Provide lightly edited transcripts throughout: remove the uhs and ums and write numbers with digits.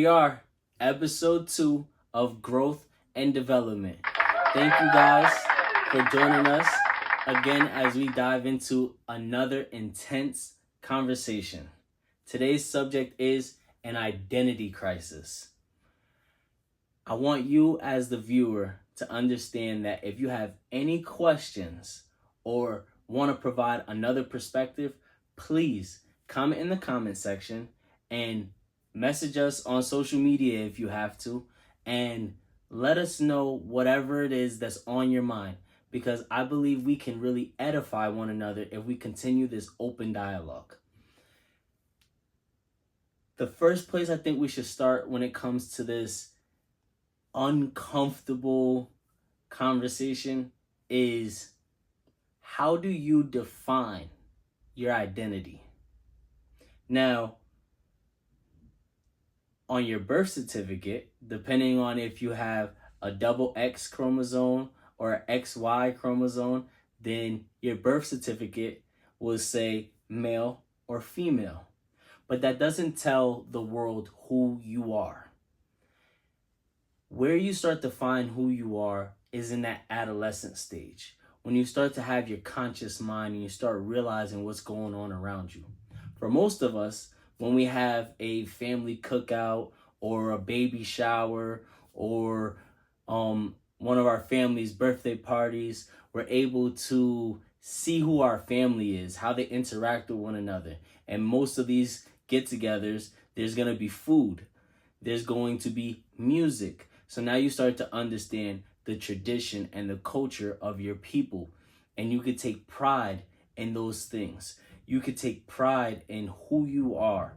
we are, episode 2 of Growth and Development. Thank you guys for joining us again as we dive into another intense conversation. Today's subject is an identity crisis. I want you as the viewer to understand that if you have any questions or want to provide another perspective, please comment in the comment section and message us on social media if you have to, and let us know whatever it is that's on your mind, because I believe we can really edify one another if we continue this open dialogue. The first place I think we should start when it comes to this uncomfortable conversation is, how do you define your identity? Now, on your birth certificate, depending on if you have a double X chromosome or an XY chromosome, then your birth certificate will say male or female. But that doesn't tell the world who you are. Where you start to find who you are is in that adolescent stage, when you start to have your conscious mind and you start realizing what's going on around you. For most of us, when we have a family cookout or a baby shower or one of our family's birthday parties, we're able to see who our family is, how they interact with one another. And most of these get-togethers, there's going to be food. There's going to be music. So now you start to understand the tradition and the culture of your people. And you could take pride in those things. You could take pride in who you are,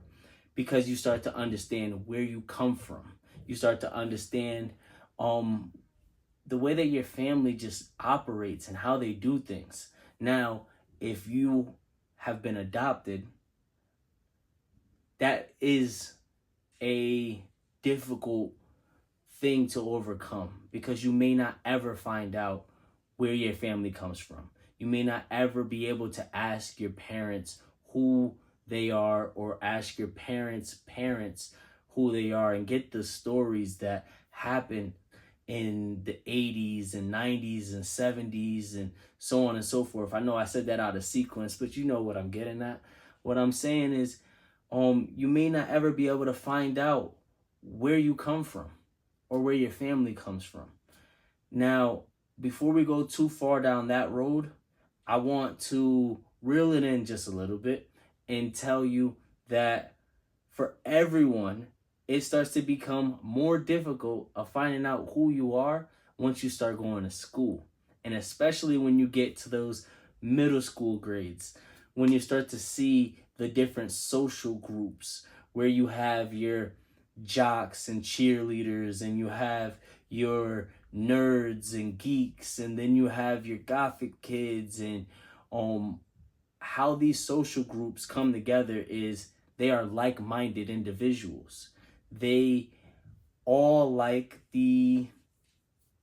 because you start to understand where you come from. You start to understand the way that your family just operates and how they do things. Now, if you have been adopted, that is a difficult thing to overcome, because you may not ever find out where your family comes from. You may not ever be able to ask your parents who they are, or ask your parents' parents who they are, and get the stories that happened in the 80s and 90s and 70s and so on and so forth. I know I said that out of sequence, but you know what I'm getting at. What I'm saying is, you may not ever be able to find out where you come from or where your family comes from. Now, before we go too far down that road, I want to reel it in just a little bit and tell you that for everyone, it starts to become more difficult of finding out who you are once you start going to school. And especially when you get to those middle school grades, when you start to see the different social groups, where you have your jocks and cheerleaders, and you have your nerds and geeks, and then you have your gothic kids, and how these social groups come together is they are like-minded individuals. They all like the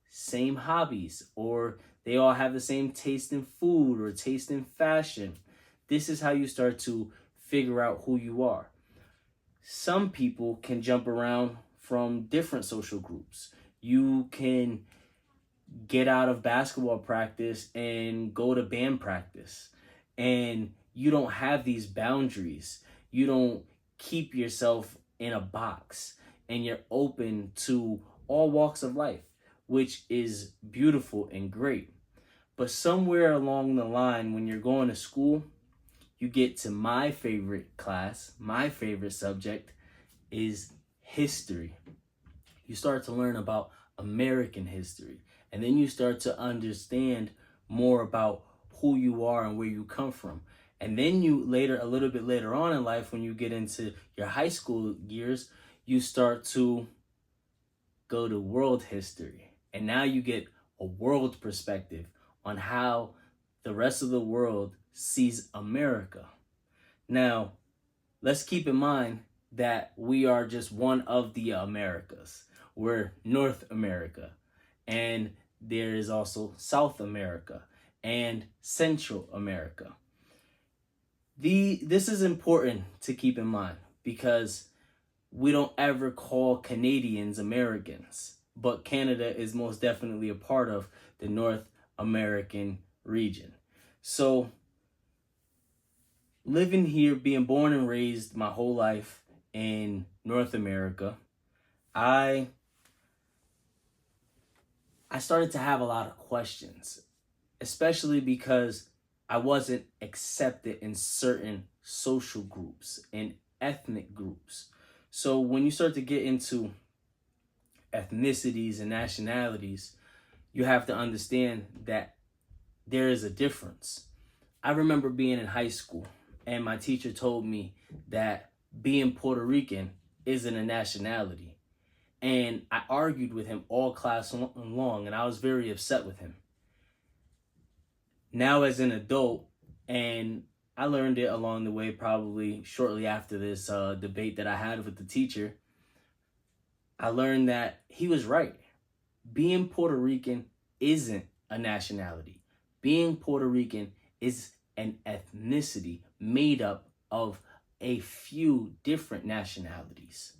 same hobbies, or they all have the same taste in food or taste in fashion. This is how you start to figure out who you are. Some people can jump around from different social groups. You can get out of basketball practice and go to band practice, and you don't have these boundaries. You don't keep yourself in a box, and you're open to all walks of life, which is beautiful and great. But somewhere along the line, when you're going to school, you get to my favorite class. My favorite subject is history. You start to learn about American history, and then you start to understand more about who you are and where you come from. And then you a little bit later on in life, when you get into your high school years, you start to go to world history. And now you get a world perspective on how the rest of the world sees America. Now, let's keep in mind that we are just one of the Americas. We're North America, and there is also South America and Central America. This is important to keep in mind, because we don't ever call Canadians Americans, but Canada is most definitely a part of the North American region. So living here, being born and raised my whole life in North America, I started to have a lot of questions, especially because I wasn't accepted in certain social groups and ethnic groups. So when you start to get into ethnicities and nationalities, you have to understand that there is a difference. I remember being in high school and my teacher told me that being Puerto Rican isn't a nationality. And I argued with him all class long, and I was very upset with him. Now as an adult, and I learned it along the way, probably shortly after this debate that I had with the teacher, I learned that he was right. Being Puerto Rican isn't a nationality. Being Puerto Rican is an ethnicity made up of a few different nationalities.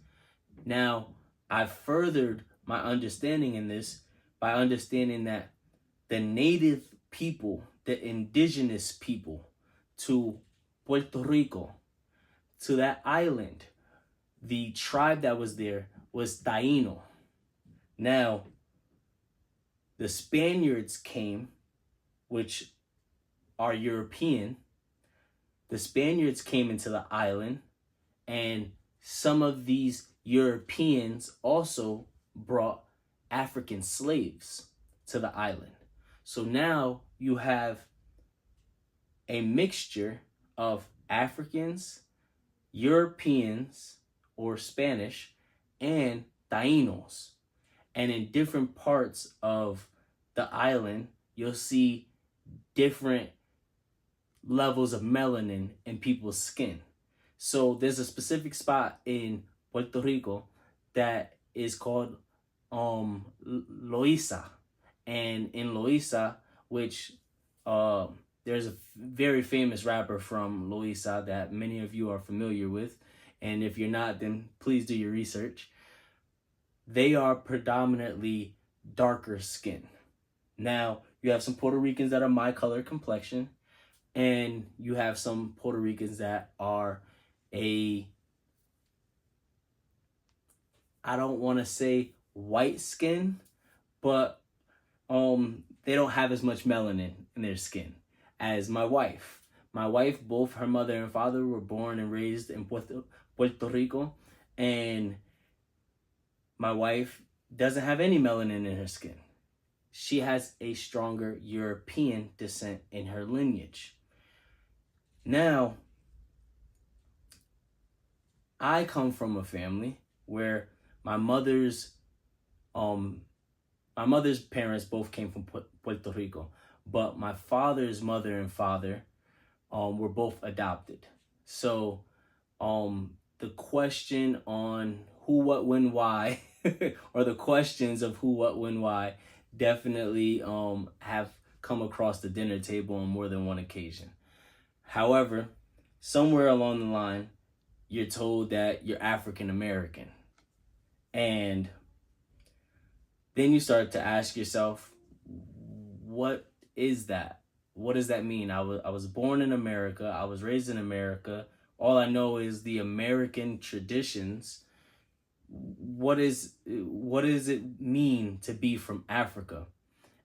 Now, I furthered my understanding in this by understanding that the native people, the indigenous people to Puerto Rico, to that island, the tribe that was there was Taino. Now, the Spaniards came, which are European. The Spaniards came into the island, and some of these Europeans also brought African slaves to the island. So now you have a mixture of Africans, Europeans, or Spanish, and Tainos. And in different parts of the island, you'll see different levels of melanin in people's skin. So there's a specific spot in Puerto Rico that is called Loíza. And in Loíza, which there's a very famous rapper from Loíza that many of you are familiar with. And if you're not, then please do your research. They are predominantly darker skin. Now, you have some Puerto Ricans that are my color complexion, and you have some Puerto Ricans that are I don't want to say white skin, but they don't have as much melanin in their skin as my wife. My wife, both her mother and father were born and raised in Puerto Rico, and my wife doesn't have any melanin in her skin. She has a stronger European descent in her lineage. Now, I come from a family where my mother's parents both came from Puerto Rico, but my father's mother and father were both adopted. So the question on who, what, when, why, or the questions of who, what, when, why definitely have come across the dinner table on more than one occasion. However, somewhere along the line, you're told that you're African American. And then you start to ask yourself, what is that? What does that mean? I was born in America. I was raised in America. All I know is the American traditions. What does it mean to be from Africa?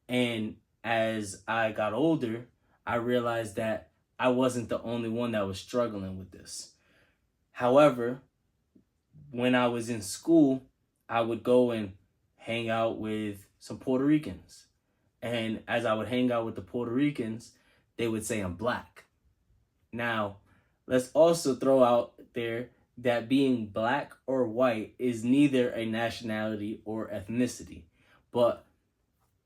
And as I got older, I realized that I wasn't the only one that was struggling with this. However, when I was in school, I would go and hang out with some Puerto Ricans. And as I would hang out with the Puerto Ricans, they would say I'm black. Now, let's also throw out there that being black or white is neither a nationality or ethnicity. But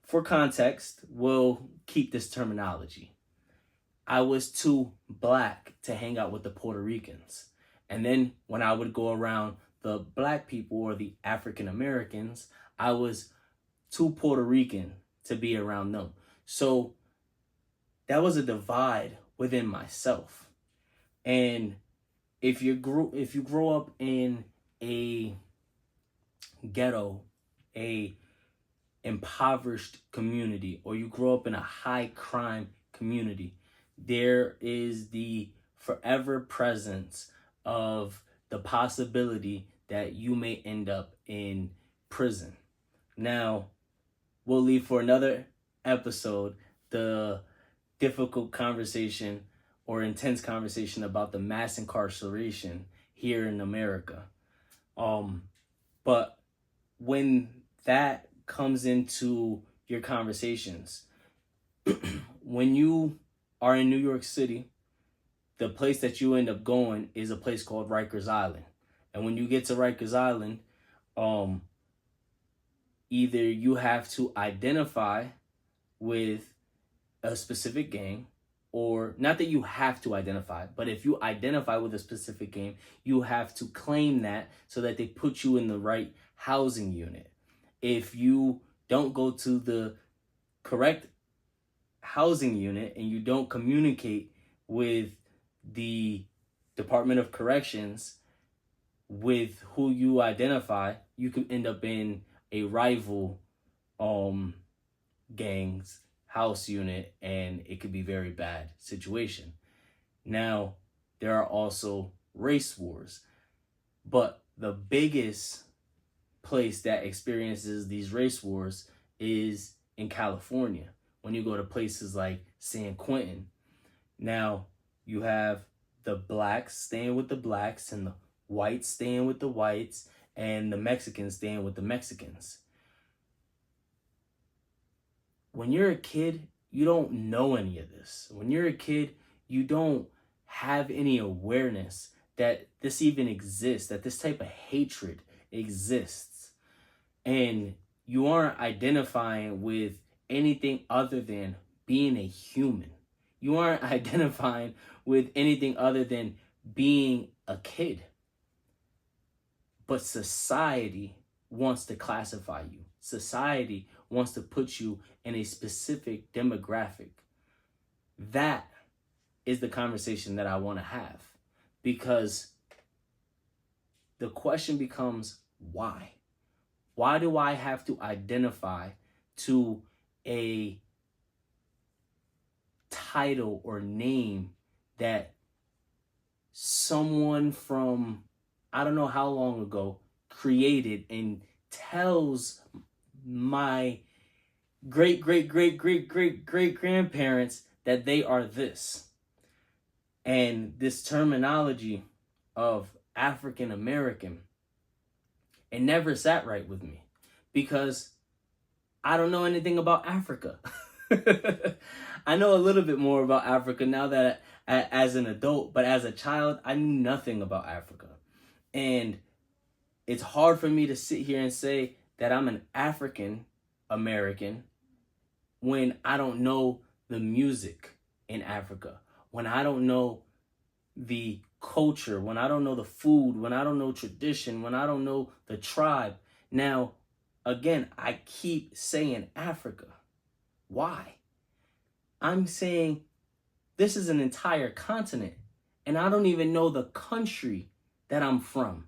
for context, we'll keep this terminology. I was too black to hang out with the Puerto Ricans. And then when I would go around the black people or the African Americans, I was too Puerto Rican to be around them. So that was a divide within myself. And if you grow up in a ghetto, a impoverished community, or you grow up in a high crime community, there is the forever presence of the possibility that you may end up in prison. Now, we'll leave for another episode the difficult conversation or intense conversation about the mass incarceration here in America. But when that comes into your conversations, when you are in New York City, the place that you end up going is a place called Rikers Island. And when you get to Rikers Island, either you have to identify with a specific gang, or not that you have to identify, but if you identify with a specific gang, you have to claim that so that they put you in the right housing unit. If you don't go to the correct housing unit and you don't communicate with the Department of Corrections with who you identify, you can end up in a rival gang's house unit, and it could be very bad situation. Now, there are also race wars, but the biggest place that experiences these race wars is in California. When you go to places like San Quentin, now you have the blacks staying with the blacks and the whites staying with the whites and the Mexicans staying with the Mexicans. When you're a kid, you don't know any of this. When you're a kid, you don't have any awareness that this even exists, that this type of hatred exists. And you aren't identifying with anything other than being a human. You aren't identifying with anything other than being a kid. But society wants to classify you. Society wants to put you in a specific demographic. That is the conversation that I want to have, because the question becomes, why? Why do I have to identify to a title or name that someone from I don't know how long ago created and tells my great grandparents that they are this? And this terminology of African American, it never sat right with me, because I don't know anything about Africa. I know a little bit more about Africa now that as an adult, but as a child, I knew nothing about Africa. And it's hard for me to sit here and say that I'm an African American when I don't know the music in Africa, when I don't know the culture, when I don't know the food, when I don't know tradition, when I don't know the tribe. Now, again, I keep saying Africa. Why? I'm saying this is an entire continent, and I don't even know the country that I'm from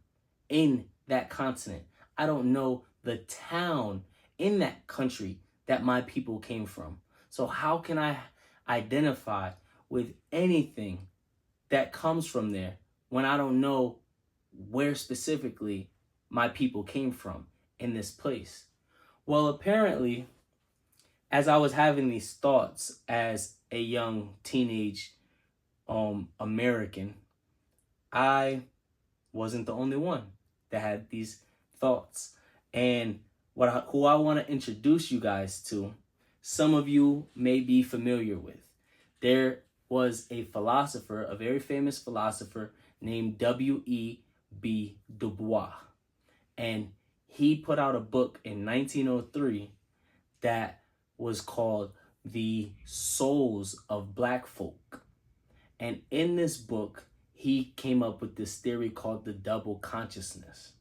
in that continent. I don't know the town in that country that my people came from. So how can I identify with anything that comes from there when I don't know where specifically my people came from in this place? Well, apparently, as I was having these thoughts as a young teenage American, I wasn't the only one that had these thoughts. And who I want to introduce you guys to, some of you may be familiar with. There was a philosopher, a very famous philosopher named W.E.B. Du Bois. And he put out a book in 1903 that was called The Souls of Black Folk. And in this book, he came up with this theory called the double consciousness.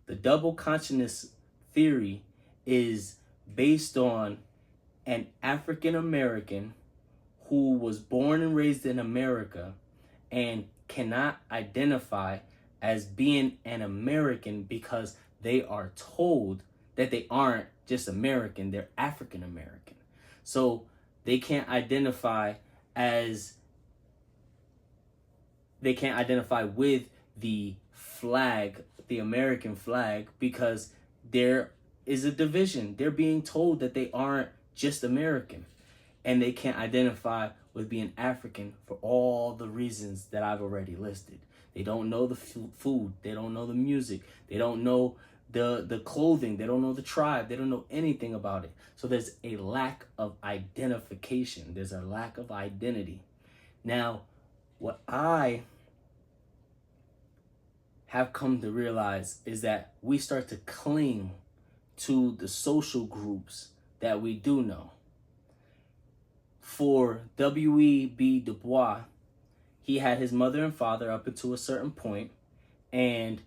The double consciousness theory is based on an African American who was born and raised in America and cannot identify as being an American because they are told that they aren't just American, they're African American. So they can't identify as they can't identify with the flag, the American flag, because there is a division. They're being told that they aren't just American, and they can't identify with being African for all the reasons that I've already listed. They don't know the food, they don't know the music, they don't know the clothing, they don't know the tribe, they don't know anything about it. So there's a lack of identification, there's a lack of identity. Now, what I have come to realize is that we start to cling to the social groups that we do know. For W.E.B. Du Bois, he had his mother and father up until a certain point, and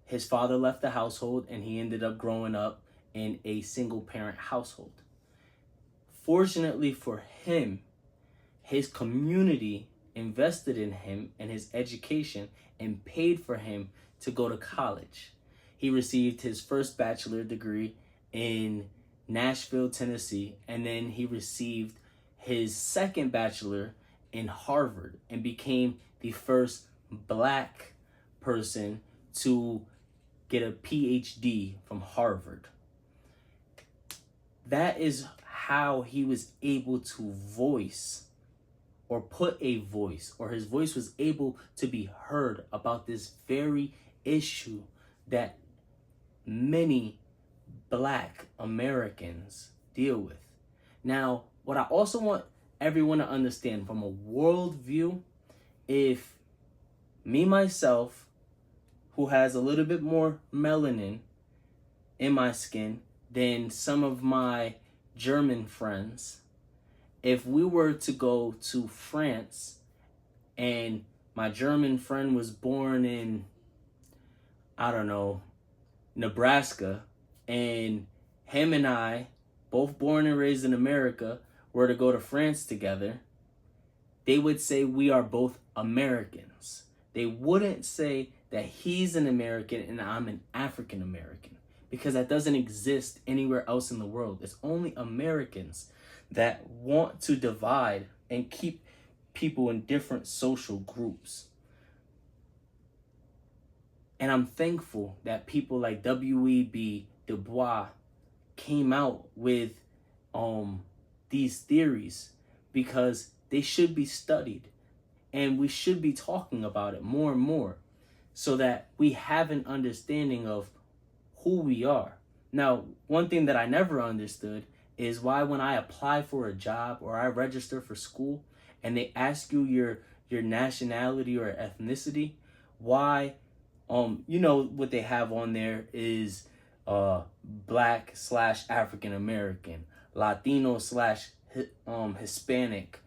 his father left the household and he ended up growing up in a single parent household. Fortunately for him, his community invested in him and his education and paid for him to go to college. He received his first bachelor degree in Nashville, Tennessee, and then he received his second bachelor in Harvard and became the first Black person to get a PhD from Harvard. That is how he was able to voice or put a voice, or his voice was able to be heard about this very issue that many Black Americans deal with. Now, what I also want everyone to understand from a world view, if me, myself, who has a little bit more melanin in my skin than some of my German friends, if we were to go to France and my German friend was born in, I don't know, Nebraska, and him and I, both born and raised in America, were to go to France together, they would say we are both Americans. They wouldn't say that he's an American and I'm an African American, because that doesn't exist anywhere else in the world. It's only Americans that want to divide and keep people in different social groups. And I'm thankful that people like W.E.B. Du Bois came out with these theories, because they should be studied and we should be talking about it more and more so that we have an understanding of who we are. Now, one thing that I never understood is why when I apply for a job or I register for school and they ask you your nationality or ethnicity, why you know what they have on there is Black / African American, Latino / Hispanic,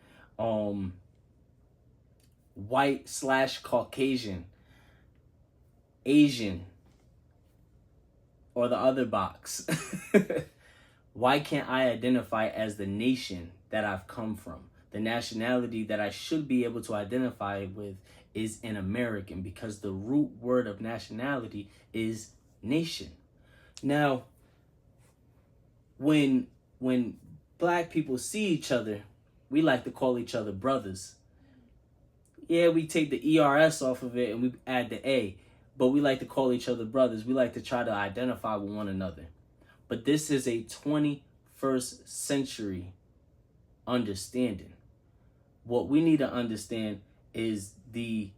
white / Caucasian, Asian, or the other box. Why can't I identify as the nation that I've come from? The nationality that I should be able to identify with is an American, because the root word of nationality is nation. Now, when Black people see each other, we like to call each other brothers. Yeah, we take the ERS off of it and we add the A, but we like to call each other brothers. We like to try to identify with one another. But this is a 21st century understanding. What we need to understand is the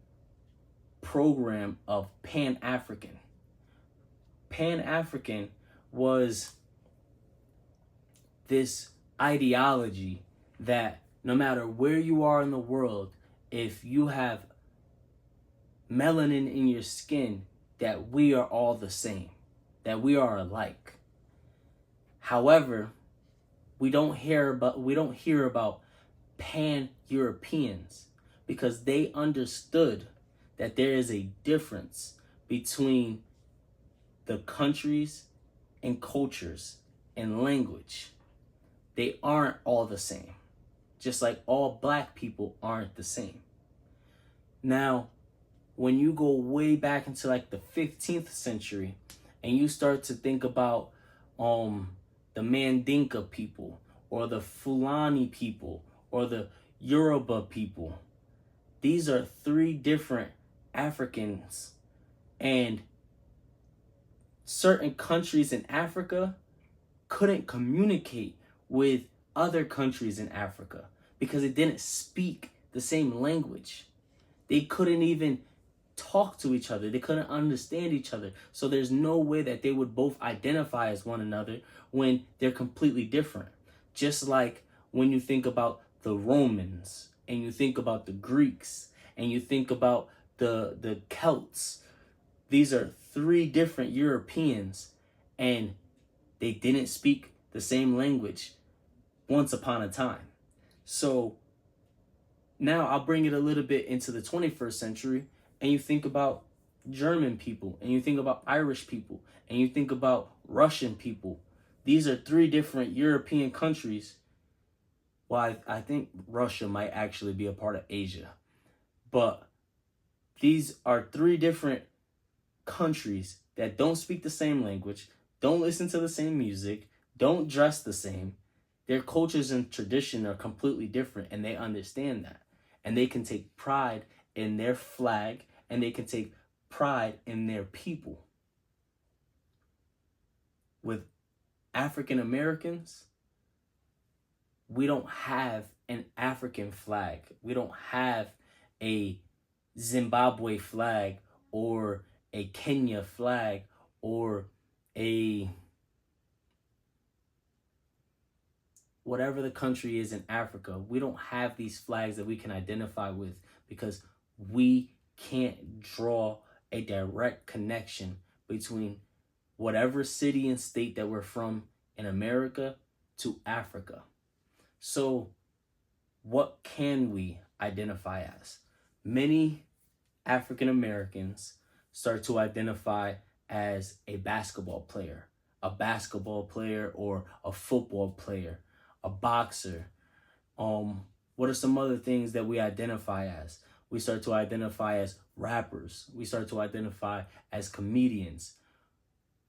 program of Pan-African. Pan-African was this ideology that no matter where you are in the world, if you have melanin in your skin, that we are all the same, that we are alike. However, we don't hear about Pan-Europeans, because they understood that there is a difference between the countries and cultures and language. They aren't all the same, just like all Black people aren't the same. Now, when you go way back into like the 15th century and you start to think about the Mandinka people or the Fulani people or the Yoruba people, these are three different Africans, and certain countries in Africa couldn't communicate with other countries in Africa because it didn't speak the same language. They couldn't even talk to each other. They couldn't understand each other. So there's no way that they would both identify as one another when they're completely different. Just like when you think about the Romans and you think about the Greeks and you think about the Celts. These are three different Europeans, and they didn't speak the same language once upon a time. So now I'll bring it a little bit into the 21st century, and you think about German people, and you think about Irish people, and you think about Russian people. These are three different European countries. Well, I think Russia might actually be a part of Asia. But these are three different countries that don't speak the same language, don't listen to the same music, don't dress the same. Their cultures and tradition are completely different, and they understand that. And they can take pride in their flag, and they can take pride in their people. With African Americans, we don't have an African flag. We don't have a Zimbabwe flag or a Kenya flag or a whatever the country is in Africa. We don't have these flags that we can identify with because we can't draw a direct connection between whatever city and state that we're from in America to Africa. So what can we identify as? Many African Americans start to identify as a basketball player or a football player, a boxer. What are some other things that we identify as? We start to identify as rappers. We start to identify as comedians.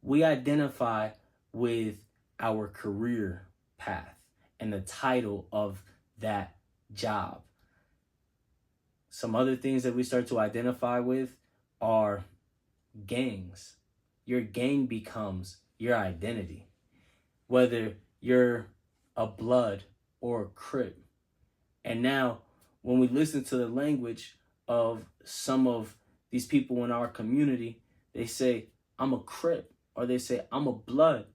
We identify with our career path and the title of that job. Some other things that we start to identify with are gangs. Your gang becomes your identity. Whether you're a Blood or a Crip. And now, when we listen to the language of some of these people in our community, they say, I'm a Crip, or they say, I'm a Blood.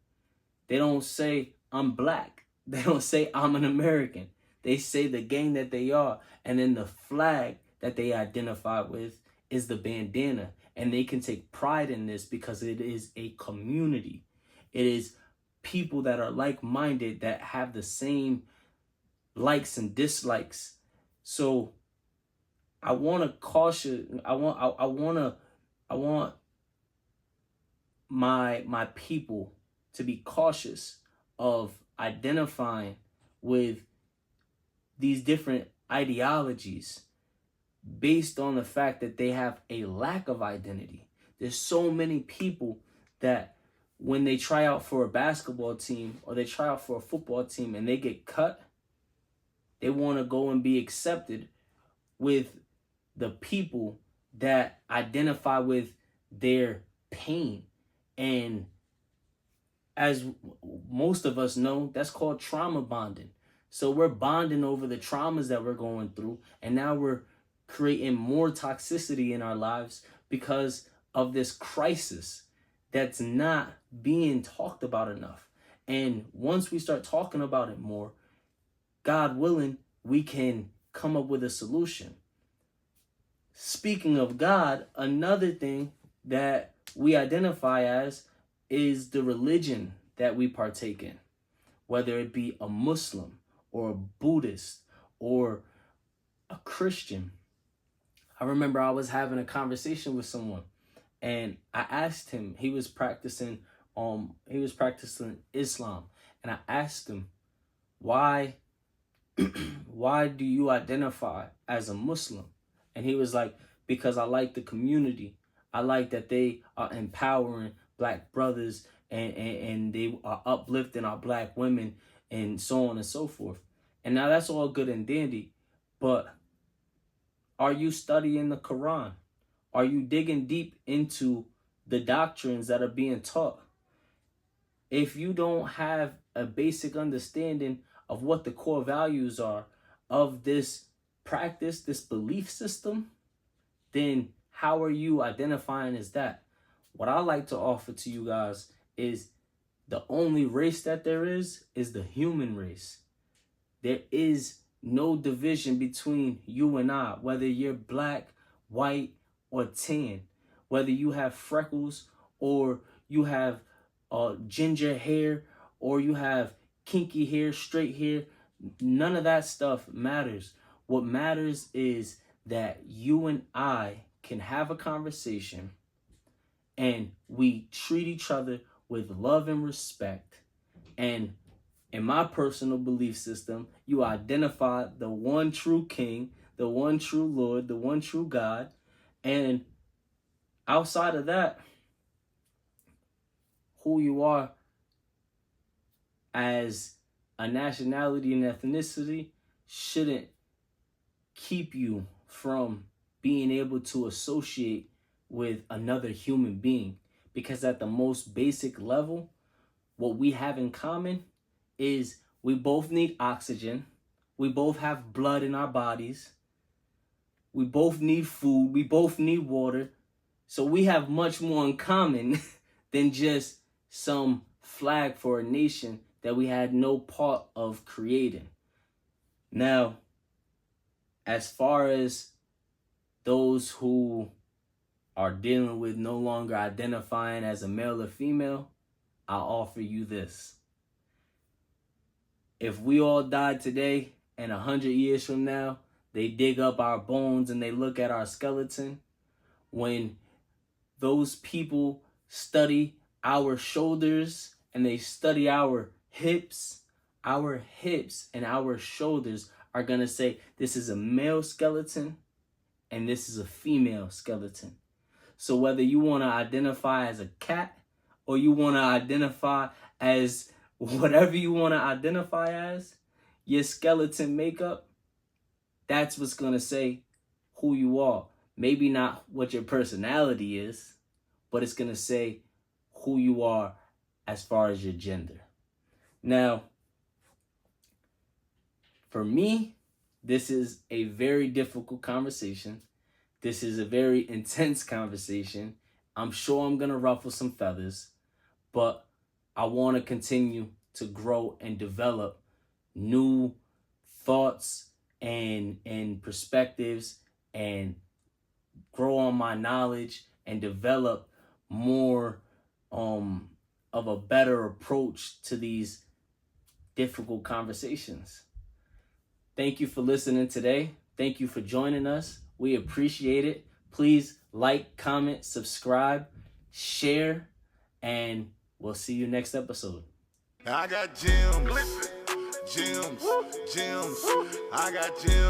They don't say, I'm black. They don't say, I'm an American. They say the gang that they are, and then the flag that they identify with is the bandana. And they can take pride in this because it is a community. It is people that are like-minded, that have the same likes and dislikes. So I want to caution, I want my people to be cautious of identifying with these different ideologies based on the fact that they have a lack of identity. There's so many people that when they try out for a basketball team or they try out for a football team and they get cut, they want to go and be accepted with the people that identify with their pain. And as most of us know, that's called trauma bonding. So we're bonding over the traumas that we're going through, and now we're creating more toxicity in our lives because of this crisis that's not being talked about enough. And once we start talking about it more, God willing, we can come up with a solution. Speaking of God, another thing that we identify as is the religion that we partake in, whether it be a Muslim or a Buddhist or a Christian. I remember I was having a conversation with someone, and I asked him, he was practicing Islam, and I asked him, why do you identify as a Muslim? And he was like, because I like the community. I like that they are empowering black brothers and they are uplifting our black women and so on and so forth. And now that's all good and dandy, but are you studying the Quran? Are you digging deep into the doctrines that are being taught? If you don't have a basic understanding of what the core values are of this practice, this belief system, then how are you identifying as that? What I like to offer to you guys is the only race that there is the human race. There is no division between you and I, whether you're black, white, or tan, whether you have freckles or you have ginger hair or you have kinky hair, straight hair. None of that stuff matters. What matters is that you and I can have a conversation and we treat each other with love and respect. And in my personal belief system, you identify the one true King, the one true Lord, the one true God. And outside of that, who you are as a nationality and ethnicity shouldn't keep you from being able to associate with another human being. Because at the most basic level, what we have in common is we both need oxygen. We both have blood in our bodies. We both need food. We both need water. So we have much more in common than just some flag for a nation that we had no part of creating. Now, as far as those who are dealing with no longer identifying as a male or female, I'll offer you this. If we all died today and 100 years from now, they dig up our bones and they look at our skeleton, when those people study our shoulders and they study our hips and our shoulders are going to say, this is a male skeleton and this is a female skeleton. So whether you want to identify as a cat or you want to identify as whatever you want to identify as, your skeleton makeup, that's what's going to say who you are. Maybe not what your personality is, but it's going to say who you are as far as your gender. Now, for me, this is a very difficult conversation. This is a very intense conversation. I'm sure I'm going to ruffle some feathers, but I want to continue to grow and develop new thoughts and perspectives and grow on my knowledge and develop more of a better approach to these difficult conversations. Thank you for listening today. Thank you for joining us. We appreciate it. Please like, comment, subscribe, share, and we'll see you next episode. I got gems, gems, gems. I got gems.